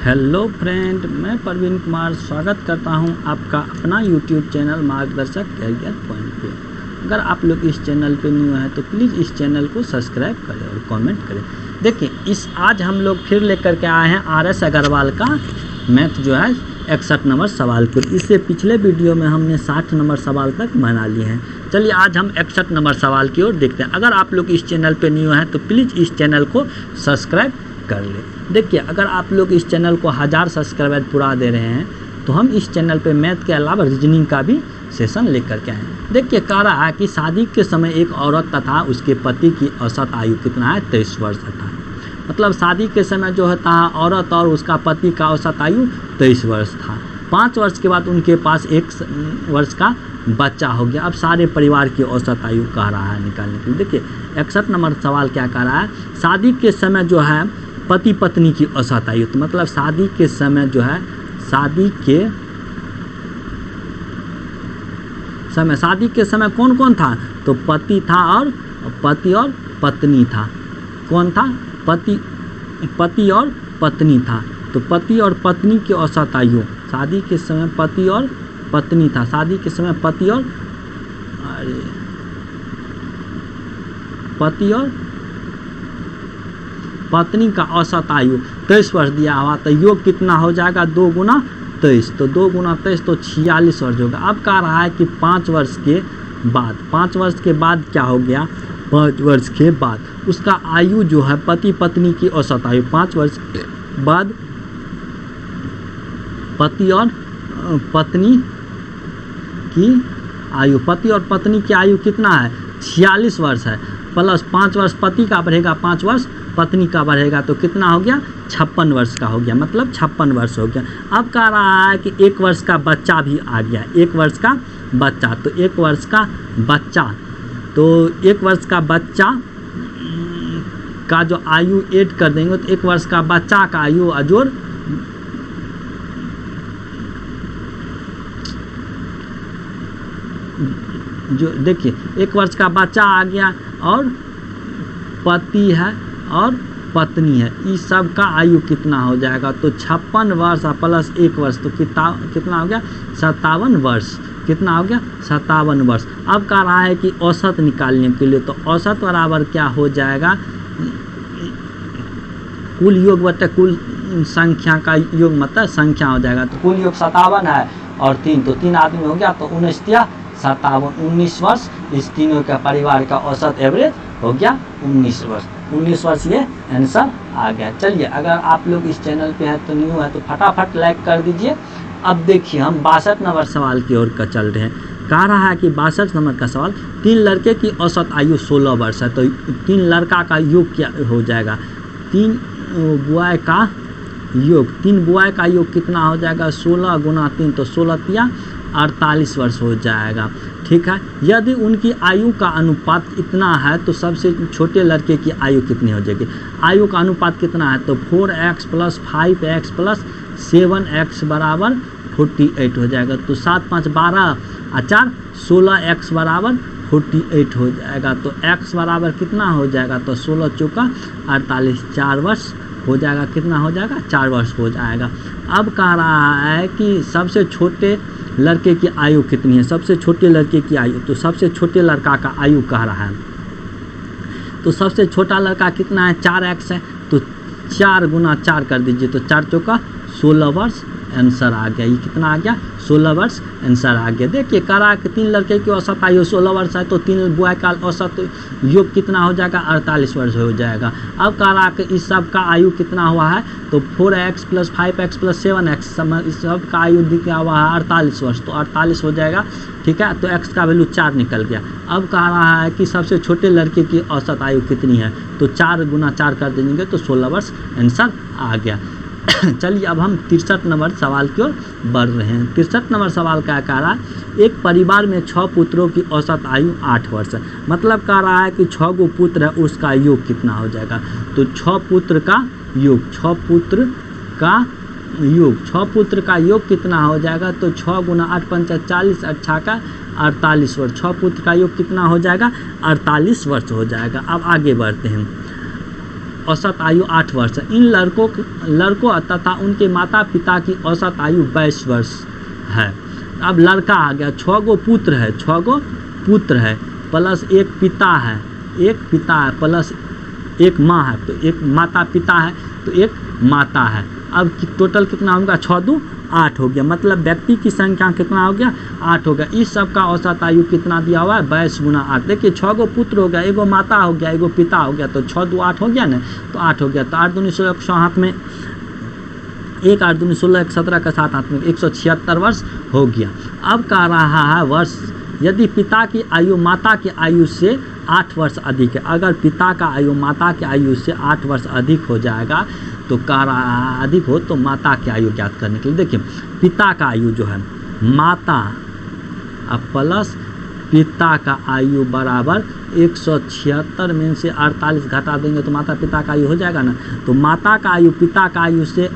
Hello friend, मैं प्रवीण कुमार स्वागत करता हूं आपका अपना यूट्यूब चैनल मार्गदर्शक कैरियर पॉइंट पे। अगर आप लोग इस चैनल पे न्यू हैं तो प्लीज़ इस चैनल को सब्सक्राइब करें और कमेंट करें। देखिए, आज हम लोग फिर लेकर के आए हैं RS अग्रवाल का मैथ जो है 61 नंबर सवाल के। इससे पिछले वीडियो में हमने 60 नंबर सवाल तक बना लिए हैं। चलिए आज हम 61 नंबर सवाल की ओर देखते हैं। अगर आप लोग इस चैनल पे न्यू हैं तो प्लीज़ इस चैनल को सब्सक्राइब कर ले। देखिए, अगर आप लोग इस चैनल को 1000 सब्सक्राइबर पूरा दे रहे हैं तो हम इस चैनल पे मैथ के अलावा रीजनिंग का भी सेशन लेकर के आए हैं। देखिए, कह रहा है कि शादी के समय एक औरत तथा उसके पति की औसत आयु कितना है? 23 वर्ष था। मतलब शादी के समय जो होता है औरत और उसका पति का औसत आयु 23 वर्ष था। 5 वर्ष के बाद उनके पास 1 वर्ष का बच्चा हो गया। अब सारे परिवार की औसत आयु कह रहा है निकालने के लिए। देखिए, 61 नंबर सवाल क्या कह रहा है? शादी के समय जो है पति पत्नी की औसत आयु, तो मतलब शादी के समय जो है शादी के समय कौन कौन था? तो पति था और पत्नी था। कौन था? पति और पत्नी था। तो पति और पत्नी की औसत आयु शादी के समय पति और पत्नी था। शादी के समय पति और पत्नी का औसत आयु 23 वर्ष दिया हुआ। तो योग कितना हो जाएगा? 2 गुना 23। तो 2 गुना 23 तो 46 वर्ष होगा। अब कह रहा है कि 5 वर्ष के बाद क्या हो गया? 5 वर्ष के बाद उसका आयु जो है पति पत्नी की औसत आयु 5 वर्ष के बाद पति और पत्नी की आयु कितना है? 46 वर्ष है। प्लस 5 वर्ष पति का बढ़ेगा, 5 वर्ष पत्नी का बढ़ेगा, तो कितना हो गया? 56 वर्ष का हो गया। मतलब 56 वर्ष हो गया। अब कह रहा है कि 1 वर्ष का बच्चा भी आ गया। 1 वर्ष का बच्चा, तो 1 वर्ष का बच्चा का जो आयु ऐड कर देंगे तो 1 वर्ष का बच्चा का आयु अजोड़ जो देखिए 1 वर्ष का बच्चा आ गया और पति है और पत्नी है, इस सब का आयु कितना हो जाएगा? तो 56 वर्ष प्लस 1 वर्ष तो कितना हो गया? 57 वर्ष। कितना हो गया? 57 वर्ष। अब कह रहा है कि औसत निकालने के लिए, तो औसत बराबर क्या हो जाएगा? कुल योग बटे कुल संख्या का योग मतलब संख्या हो जाएगा। तो कुल योग 57 है और 3, तो 3 आदमी हो गया, तो 19 या 57, 19 वर्ष। इस तीनों का परिवार का औसत एवरेज हो गया 19 वर्ष। 19 वर्ष ये आंसर आ गया। चलिए, अगर आप लोग इस चैनल पे हैं तो न्यू है तो फटाफट लाइक कर दीजिए। अब देखिए, हम 62 नंबर सवाल की ओर चल रहे हैं। कह रहा है कि 62 नंबर का सवाल, 3 लड़के की औसत आयु 16 वर्ष है। तो 3 लड़का का योग क्या हो जाएगा? 3 बॉय का योग कितना हो जाएगा? 16 गुना 3, तो 16 तिया 48 वर्ष हो जाएगा। ठीक है। यदि उनकी आयु का अनुपात इतना है तो सबसे छोटे लड़के की आयु कितनी हो जाएगी? आयु का अनुपात कितना है? तो 4x + 5x + 7x बराबर 48 हो जाएगा। तो 7 5 12 और 4 16x बराबर 48 हो जाएगा। तो x बराबर कितना हो जाएगा? तो 16 चौका 48, 4 वर्ष हो जाएगा। कितना हो जाएगा? 4 वर्ष हो जाएगा। अब कह रहा है कि सबसे छोटे लड़के की आयु कितनी है? सबसे छोटे लड़के की आयु, तो सबसे छोटे लड़का का आयु कह रहा है। तो सबसे छोटा लड़का कितना है? 4x है। तो 4 गुना 4 कर दीजिए, तो 4 चौका 16 वर्ष आंसर आ गया। ये कितना आ गया? 16 वर्ष आंसर आ गया। देखिए, कह रहा है कि 3 लड़के की औसत आयु 16 वर्ष है, तो 3 बॉय का औसत योग कितना हो जाएगा? 48 वर्ष हो जाएगा। अब कह रहा है कि इस सब का आयु कितना हुआ है? तो 4x + 5x + 7x इस सब का आयु दिखा हुआ है 48 वर्ष, तो 48 हो जाएगा। ठीक है। तो x का वैल्यू 4 निकल गया। अब कह रहा है कि सबसे छोटे लड़के की औसत आयु कितनी है? तो 4 गुना 4 कर देंगे तो 16 वर्ष आंसर आ गया। चलिए, अब हम 63 नंबर सवाल की ओर बढ़ रहे हैं। 63 नंबर सवाल क्या कह रहा है? एक परिवार में 6 पुत्रों की औसत आयु 8 वर्ष है। मतलब कह रहा है कि 6 गो पुत्र है, उसका योग कितना हो जाएगा? तो 6 पुत्र का योग कितना हो जाएगा? तो 6 गुना 8 पंचा 40, 8 का 48 वर्ष। 6 पुत्र का योग कितना हो जाएगा? 48 वर्ष हो जाएगा। अब आगे बढ़ते हैं। औसत आयु 8 वर्ष है। इन लड़कों तथा उनके माता पिता की औसत आयु 22 वर्ष है। अब लड़का आ गया, 6 गो पुत्र है, 6 गो पुत्र है प्लस एक पिता है, एक पिता है प्लस एक माँ है, तो एक माता पिता है तो एक माता है। अब टोटल कितना होगा, 6 दू 8 हो गया, मतलब व्यक्ति की संख्या कितना हो गया, 8 हो गया। इस सब का औसत आयु कितना दिया हुआ है, 22 गुना 8। देखिए 6 गो पुत्र हो गया, एगो माता हो गया, एगो पिता हो गया, तो 6 दू 8 हो गया ना, तो 8 हो गया। तो 8 दूनी 16, 100 हाथ में 1, 8 दूनी 16, 1 17 का 7 हाथ में 176 वर्ष हो गया। अब कह रहा है वर्ष, यदि पिता की आयु माता की आयु से 8 वर्ष अधिक है, अगर पिता का आयु माता की आयु से 8 वर्ष अधिक हो जाएगा तो कह रहा है अधिक हो तो माता की आयु ज्ञात करने के लिए देखिए पिता का आयु जो है माता अब प्लस पिता का आयु बराबर 176 में से 48 घटा देंगे तो माता पिता का आयु हो जाएगा ना। तो माता का आयु पिता का आयु से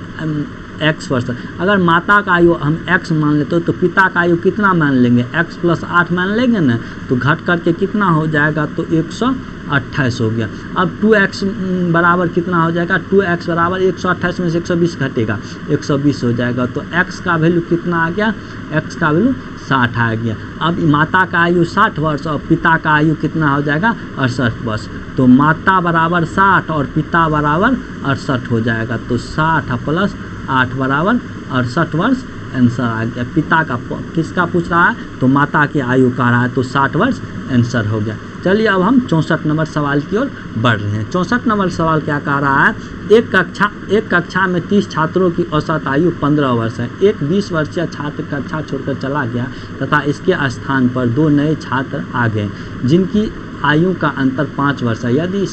x वर्ष, अगर माता का आयु हम x मान लेते तो पिता का आयु कितना मान लेंगे, x + 8 मान लेंगे ना, तो घट करके कितना हो जाएगा, तो 128 हो गया। अब 2x बराबर कितना हो जाएगा, 2x बराबर 128 में से 120 घटेगा 120 हो जाएगा। तो x का वैल्यू कितना आ गया, x का वैल्यू 60 आ गया। अब माता का आयु 60 वर्ष और पिता का आयु कितना हो जाएगा, 68 वर्ष। तो माता बराबर 60 और पिता बराबर 68 हो जाएगा। तो 60 + 8 बराबर 68 वर्ष आंसर आ गया। पिता का किसका पूछ रहा है, तो माता की आयु कह रहा है, तो 60 वर्ष आंसर हो गया। चलिए अब हम 64 नंबर सवाल की ओर बढ़ रहे हैं। 64 नंबर सवाल क्या कह रहा है, एक कक्षा में 30 छात्रों की औसत आयु 15 वर्ष है। एक 20 वर्षीय छात्र कक्षा छोड़कर चला गया तथा इसके स्थान पर 2 नए छात्र आ गए जिनकी आयु का अंतर 5 वर्ष है। यदि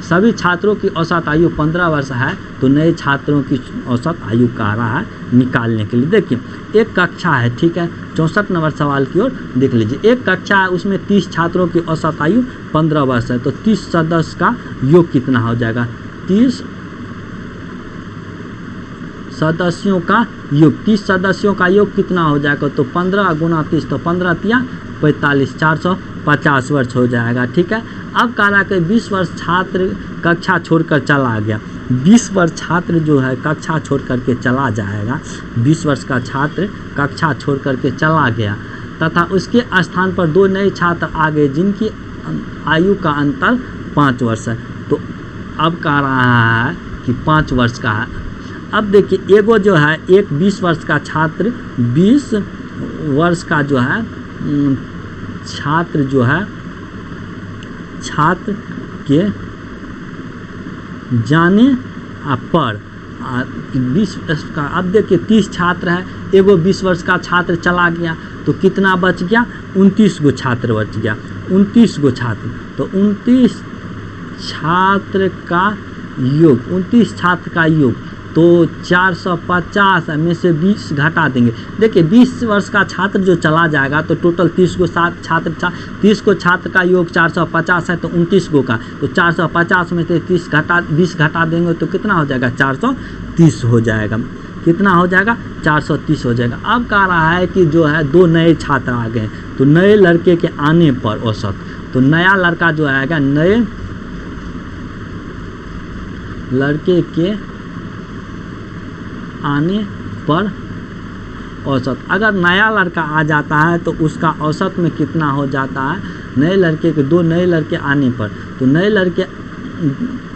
सभी छात्रों की औसत आयु 15 वर्ष है तो नए छात्रों की औसत आयु कह रहा है निकालने के लिए। देखिए एक कक्षा है, ठीक है, 64 नंबर सवाल की ओर देख लीजिए। एक कक्षा है, उसमें 30 छात्रों की औसत आयु 15 वर्ष है, तो 30 सदस्य का योग कितना हो जाएगा, 30 सदस्यों का योग, 30 सदस्यों का योग कितना हो जाएगा, तो 15 गुना 30, तो 15 तिया 45, 450 वर्ष हो जाएगा। ठीक है, अब कह रहा है कि 20 वर्ष छात्र कक्षा छोड़कर चला गया। 20 वर्ष छात्र जो है कक्षा छोड़ करके चला जाएगा, 20 वर्ष का छात्र कक्षा छोड़ करके चला गया तथा उसके स्थान पर 2 नए छात्र आ गए जिनकी आयु का अंतर 5 वर्ष है। तो अब कह रहा है कि 5 वर्ष का है। अब देखिए एगो जो है एक 20 वर्ष का छात्र 20 वर्ष का जो है छात्र जो है छात्र के जाने पर 20 वर्ष का, अब देखिए 30 छात्र है, एगो 20 वर्ष का छात्र चला गया तो कितना बच गया, 29 गो छात्र बच गया, 29 गो छात्र। तो 29 छात्र का योग, 29 छात्र का योग तो 450 में से 20 घटा देंगे। देखिए 20 वर्ष का छात्र जो चला जाएगा तो टोटल 30 गो छात्र 30 गो छात्र का योग 450 है, तो 29 गो का, तो 450 में से 20 घटा देंगे तो कितना हो जाएगा, 430 हो जाएगा। कितना हो जाएगा, 430 हो जाएगा। अब कह रहा है कि जो है 2 नए छात्र आ गए, तो नए लड़के के आने पर औसत, तो नया लड़का जो आएगा, नए लड़के के आने पर औसत, अगर नया लड़का आ जाता है तो उसका औसत में कितना हो जाता है, नए लड़के के 2 नए लड़के आने पर, तो नए लड़के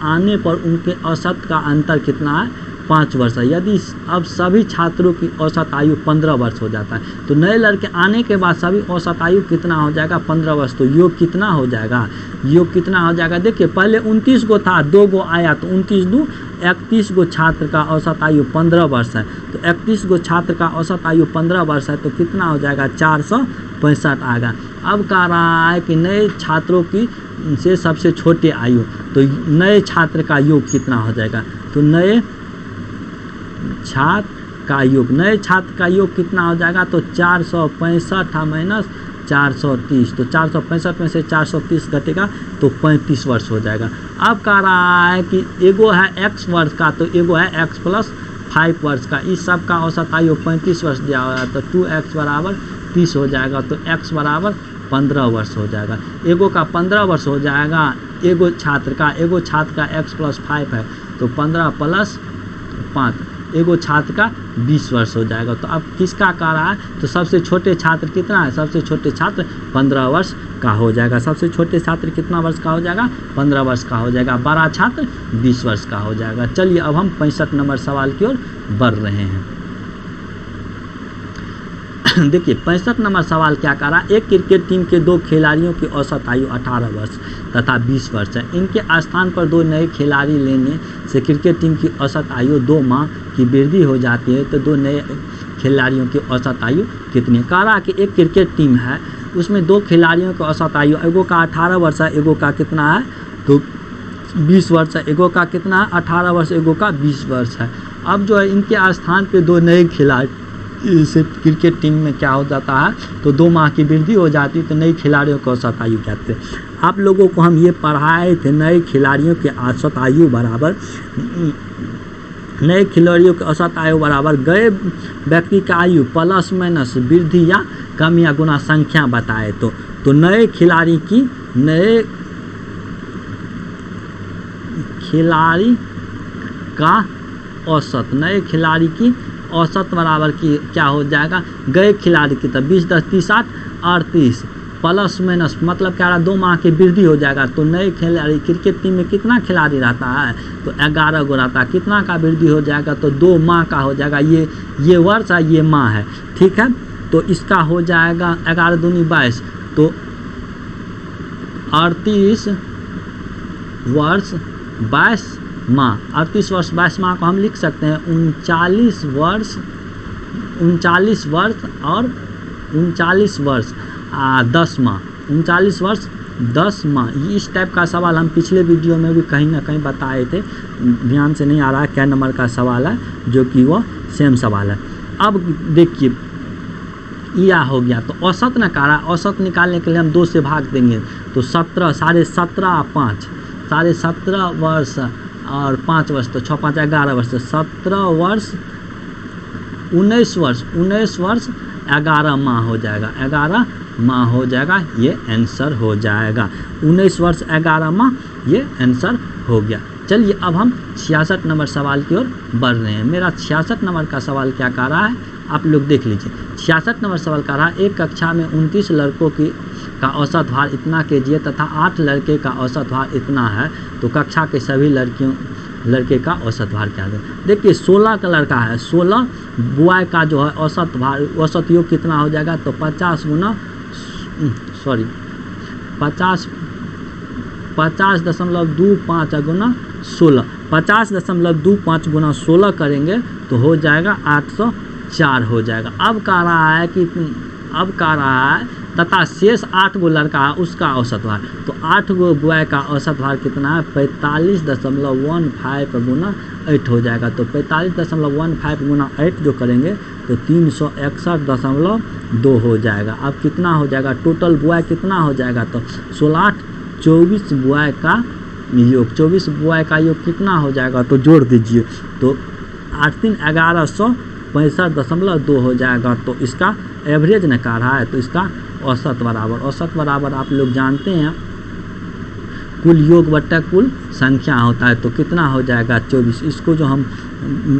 आने पर उनके औसत का अंतर कितना है, 5 वर्ष है। यदि अब सभी छात्रों की औसत आयु 15 वर्ष हो जाता है तो नए लड़के आने के बाद सभी औसत आयु कितना हो जाएगा, 15 वर्ष। तो योग कितना हो जाएगा, योग कितना हो जाएगा, देखिए पहले 29 गो था, 2 गो आया तो 29 दू 31 गो छात्र का औसत आयु 15 वर्ष है, तो 31 गो छात्र का औसत आयु 15 वर्ष है, तो कितना हो जाएगा, 465 आएगा। अब कह रहा है कि नए छात्रों की से सबसे छोटे आयु, तो नए छात्र का योग कितना हो जाएगा, तो नए छात्र का योग, नए छात्र का योग कितना हो जाएगा, तो 465 माइनस 430, तो 465 में से 430 घटेगा तो 35 वर्ष हो जाएगा। अब कह रहा है कि एगो है x वर्ष का, तो एगो है x + 5 वर्ष का, इस सब का औसत आयु 35 वर्ष दिया हुआ है, तो 2x बराबर 30 हो जाएगा, तो x बराबर 15 वर्ष हो जाएगा। एगो का 15 वर्ष हो जाएगा, एगो छात्र का x + 5 है तो 15 + 5, एगो छात्र का 20 वर्ष हो जाएगा। तो अब किसका कह रहा है, तो सबसे छोटे छात्र कितना है, सबसे छोटे छात्र 15 वर्ष का हो जाएगा। सबसे छोटे छात्र कितना वर्ष का हो जाएगा, 15 वर्ष का हो जाएगा। बड़ा छात्र 20 वर्ष का हो जाएगा। चलिए अब हम 65 नंबर सवाल की ओर बढ़ रहे हैं। देखिए 65 नंबर सवाल क्या कह रहा है, एक क्रिकेट टीम के 2 खिलाड़ियों की औसत आयु 18 वर्ष तथा 20 वर्ष है। इनके स्थान पर 2 नए खिलाड़ी लेने से क्रिकेट टीम की औसत आयु 2 माह की वृद्धि हो जाती है। तो 2 नए खिलाड़ियों की औसत आयु कितनी है। कह रहा है कि एक क्रिकेट टीम है, उसमें 2 खिलाड़ियों की औसत आयु, एगो का 18 वर्ष है, एगो का कितना है, तो 20 वर्ष है। एगो का कितना है, 18 वर्ष, एगो का 20 वर्ष है। अब जो है इनके स्थान पे 2 नए खिलाड़ी से क्रिकेट टीम में क्या हो जाता है, तो 2 माह की वृद्धि हो जाती है। तो नई खिलाड़ियों को औसत आयु कहते हैं। आप लोगों को हम ये पढ़ाए थे, नए खिलाड़ियों के औसत आयु बराबर, नए खिलाड़ियों के औसत आयु बराबर गए व्यक्ति का आयु प्लस माइनस वृद्धि या कम या गुना संख्या बताए। तो नए खिलाड़ी की, नए खिलाड़ी का औसत, नए खिलाड़ी की औसत बराबर की क्या हो जाएगा, गए खिलाड़ी की, तब 20 10 30 8 38 प्लस माइनस मतलब क्या रहा, 2 माह की वृद्धि हो जाएगा। तो नए खिलाड़ी, क्रिकेट टीम में कितना खिलाड़ी रहता है, तो 11 गो रहता है। कितना का वृद्धि हो जाएगा, तो 2 माह का हो जाएगा। ये वर्ष है, ये माह है, ठीक है। तो इसका हो जाएगा 11 दूनी 22, तो 38 वर्ष 22 माह, 38 वर्ष 22 माह को हम लिख सकते हैं 39 वर्ष और 39 वर्ष 10 माह, 39 वर्ष 10 माह। इस टाइप का सवाल हम पिछले वीडियो में भी कहीं ना कहीं बताए थे, ध्यान से नहीं आ रहा है क्या नंबर का सवाल है, जो कि वो सेम सवाल है। अब देखिए यह हो गया, तो औसत न कह रहा, औसत निकालने के लिए हम 2 से भाग देंगे, तो 17 17.5 5 17.5 वर्ष और 5 वर्ष, तो 6 5 11 वर्ष, 17 वर्ष 19 वर्ष 11 माह हो जाएगा, 11 माह हो जाएगा। ये आंसर हो जाएगा 19 वर्ष 11 माह, ये आंसर हो गया। चलिए अब हम 66 नंबर सवाल की ओर बढ़ रहे हैं। मेरा 66 नंबर का सवाल क्या कह रहा है, आप लोग देख लीजिए। 66 नंबर सवाल कह रहा है, एक कक्षा में 29 लड़कों का औसत भार इतना केजी है तथा 8 लड़के का औसत भार इतना है, तो कक्षा के सभी लड़के का औसत भार क्या है। देखिए 16 का लड़का है, 16 बॉय का जो है औसत भार, औसत योग कितना हो जाएगा, तो 50.25 गुना 16, 50.25 गुना 16 करेंगे तो हो जाएगा 804 हो जाएगा। अब कह रहा है तथा शेष 8 गो लड़का है उसका औसत भार, तो 8 गो बॉय का औसत भार कितना है, 45.15 गुना 8 हो जाएगा। तो 45.15 गुना 8 जो करेंगे तो 361.2 हो जाएगा। अब कितना हो जाएगा, टोटल बॉय कितना हो जाएगा, तो 16 8 24 बॉय का योग, 24 बॉय का योग कितना हो जाएगा, तो जोड़ दीजिए, तो 8 3 1165.2 हो जाएगा। तो इसका एवरेज न कह रहा है, तो इसका औसत बराबर आप लोग जानते हैं कुल योग बट्टा कुल संख्या होता है, तो कितना हो जाएगा 24। इसको जो हम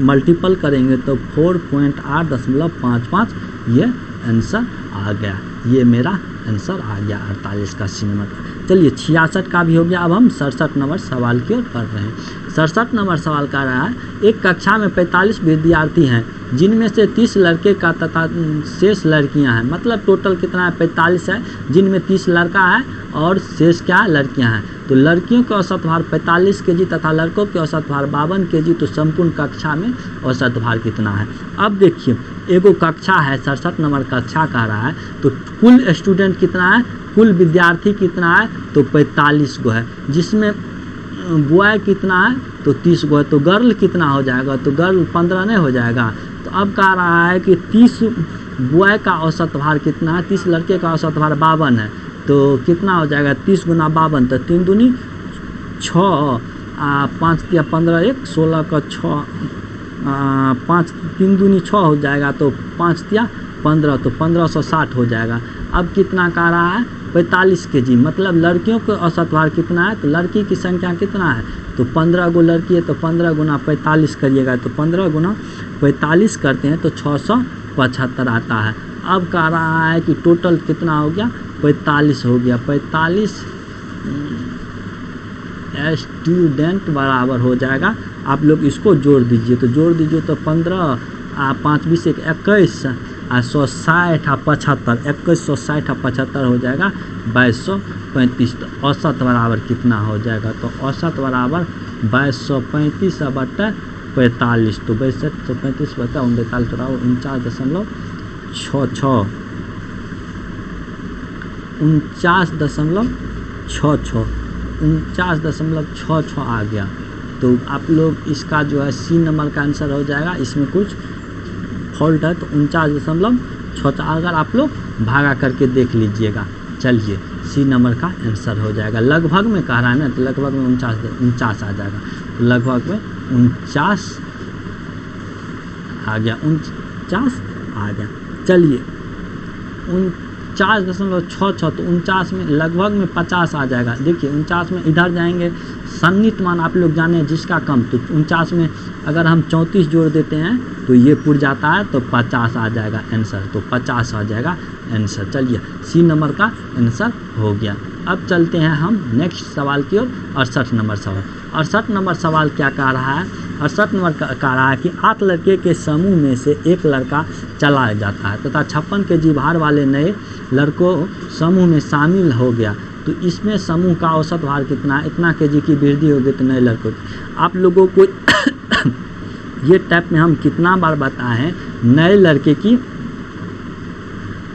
मल्टीपल करेंगे तो 4.855 ये आंसर आ गया। ये मेरा आंसर आ गया 48 का सी नंबर। चलिए 66 का भी हो गया। अब हम 67 नंबर सवाल की ओर बढ़ रहे हैं। 67 नंबर सवाल कर रहा है, एक कक्षा में 45 विद्यार्थी हैं जिनमें से 30 लड़के का तथा शेष लड़कियां हैं। मतलब टोटल कितना है, 45 है, जिनमें 30 लड़का है और शेष क्या लड़कियां हैं। तो लड़कियों के औसत भार 45 केजी तथा लड़कों के औसत भार 52 केजी। तो संपूर्ण कक्षा में औसत भार कितना है। अब देखिए एगो कक्षा है, 67 नंबर कक्षा कह रहा है, तो कुल स्टूडेंट कितना है, कुल विद्यार्थी कितना है, तो 45 गो है, जिसमें बॉय कितना है, तो 30 गो है। तो गर्ल कितना हो जाएगा, तो गर्ल 15 नहीं हो जाएगा। तो अब कह रहा है कि 30 बॉय का औसत भार कितना है, 30 लड़के का औसत भार 52 है, तो कितना हो जाएगा 30 गुना 52, तो 3 दूनी 6 5 तिया 15 1 16 का 6 5 3 दूनी 6 हो जाएगा, तो 5 तिया 15, तो 1560 हो जाएगा। अब कितना का रहा है 45 kg, मतलब लड़कियों का औसत भार कितना है, तो लड़की की संख्या कितना है, तो 15 गो लड़की है तो 15 गुना 45 करिएगा, तो 15 गुना 45 करते हैं तो 675 आता है। अब कह रहा है कि टोटल कितना हो गया 45 हो गया, 45 स्टूडेंट बराबर हो जाएगा। आप लोग इसको जोड़ दीजिए, तो जोड़ दीजिए तो 15 5 20 21 160 75 2160 75 हो जाएगा 2235। तो औसत बराबर कितना हो जाएगा, तो औसत बराबर 2235 बटा 45, तो 2235 बटा 39 49.66 आ गया। तो आप लोग इसका जो है सी नंबर का आंसर हो जाएगा, इसमें कुछ फॉल्ट है तो 49.66 अगर आप लोग भागा करके देख लीजिएगा। चलिए सी नंबर का आंसर हो जाएगा, लगभग में कह रहा है ना, तो लगभग में 49 आ जाएगा, तो लगभग में 49 आ गया, 49 आ गया। चलिए 49.66, तो 49 में लगभग में 50 आ जाएगा। देखिए 49 में इधर जाएंगे सन्निहित मान आप लोग जाने जिसका कम, तो 49 में अगर हम 34 जोड़ देते हैं तो ये पुर जाता है, तो 50 आ जाएगा आंसर, तो 50 आ जाएगा आंसर। चलिए सी नंबर का आंसर हो गया। अब चलते हैं हम नेक्स्ट सवाल की ओर, 68 नंबर सवाल। 68 नंबर सवाल क्या कह रहा है, 68 नंबर कह रहा है कि 8 लड़के के समूह में से एक लड़का चला जाता है तथा 56 kg भार वाले नए लड़कों समूह में शामिल हो गया, तो इसमें समूह का औसत भार कितना है, इतना kg की वृद्धि होगी तो नए लड़कों की। आप लोगों को ये टाइप में हम कितना बार बताए हैं, नए लड़के की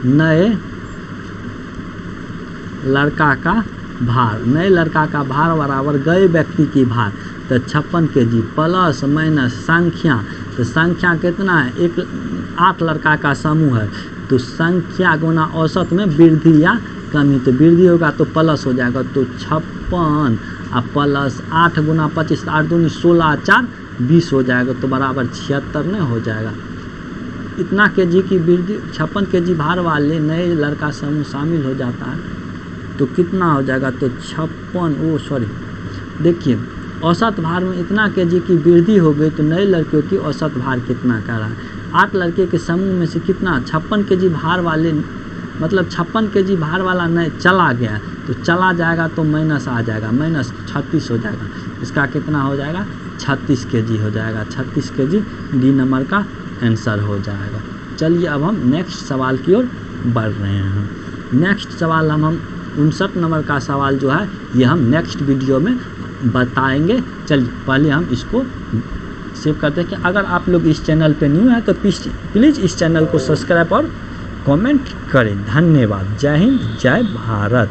नए लड़का का भार, नए लड़का का भार बराबर गए व्यक्ति की भार, तो 56 kg प्लस माइनस संख्या, तो संख्या कितना है, 8 लड़का का समूह है, तो संख्या गुना औसत में वृद्धि या कमी, तो वृद्धि होगा तो प्लस हो जाएगा, तो 56 प्लस 8 गुना 25, 8 दूनी 16 4 20 हो जाएगा, तो बराबर 76 में हो जाएगा। इतना kg की वृद्धि 56 kg भार वाले नए लड़का समूह शामिल हो जाता है, तो कितना हो जाएगा, तो 56 देखिए औसत भार में इतना kg की वृद्धि हो गई, तो नए लड़कियों की औसत भार कितना कर रहा है। 8 लड़के के समूह में से कितना 56 kg भार वाले, मतलब 56 kg भार वाला नए चला गया, तो चला जाएगा तो माइनस आ जाएगा, माइनस 36 हो जाएगा, इसका कितना हो जाएगा 36 kg हो जाएगा, 36 kg डी नंबर का आंसर हो जाएगा। चलिए अब हम नेक्स्ट सवाल की ओर बढ़ रहे हैं। नेक्स्ट सवाल हम 59 नंबर का सवाल जो है ये हम नेक्स्ट वीडियो में बताएंगे। चलिए पहले हम इसको सेव करते हैं कि अगर आप लोग इस चैनल पे न्यू हैं तो प्लीज़ इस चैनल को सब्सक्राइब और कमेंट करें। धन्यवाद। जय हिंद, जय भारत।